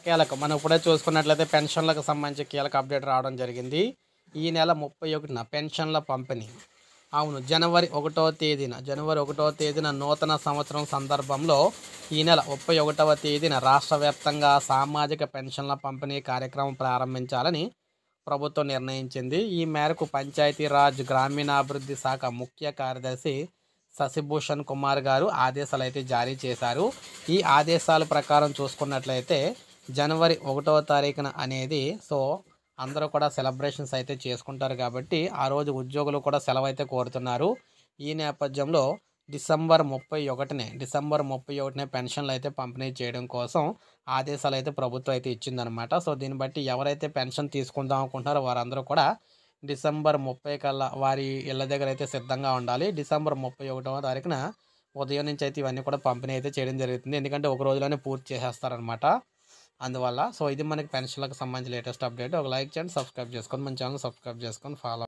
కీలకం మనం ఇప్పుడే చూసుకున్నట్లయితే పెన్షన్లకు సంబంధించి కీలక అప్డేట్ రావడం జరిగింది. ఈ నెల 31న పెన్షన్ల పంపిణీ. అవును, జనవరి 1వ తేదీన నూతన సంవత్సరం సందర్భంలో ఈ నెల 31వ తేదీన రాష్ట్ర వ్యాప్తంగా సామాజిక పెన్షన్ల పంపిణీ కార్యక్రమం ప్రారంభించాలని ప్రభుత్వం నిర్ణయించింది. ఈ మేరకు పంచాయతీరాజ్ గ్రామీణాభివృద్ధి శాఖ ముఖ్య కార్యదర్శి శశిభూషణ్ కుమార్ గారు ఆదేశాలు అయితే జారీ చేశారు. ఈ ఆదేశాల ప్రకారం చూసుకున్నట్లయితే జనవరి 1వ తారీఖున అనేది అందరూ కూడా సెలబ్రేషన్స్ అయితే చేసుకుంటారు కాబట్టి ఆ రోజు ఉద్యోగులు కూడా సెలవు అయితే కోరుతున్నారు. ఈ నేపథ్యంలో డిసెంబర్ 31నే పెన్షన్లు అయితే పంపిణీ చేయడం కోసం ఆదేశాలు అయితే ప్రభుత్వం అయితే ఇచ్చిందనమాట. దీన్ని బట్టి ఎవరైతే పెన్షన్ తీసుకుందాం అనుకుంటున్నారో వారందరూ కూడా డిసెంబర్ 30 కల్లా వారి ఇళ్ళ దగ్గర అయితే సిద్ధంగా ఉండాలి. డిసెంబర్ 31వ తారీఖున ఉదయం నుంచి అయితే ఇవన్నీ కూడా పంపిణీ అయితే చేయడం జరుగుతుంది. ఎందుకంటే ఒక రోజులోనే పూర్తి చేసేస్తారనమాట. అందువల్ల ఇది మనకి పెన్షన్లకు సంబంధించి లేటెస్ట్ అప్డేట్. ఒక లైక్ చేయండి, సబ్స్క్రైబ్ చేసుకోండి, మన ఛానల్ సబ్స్క్రైబ్ చేసుకొని ఫాలో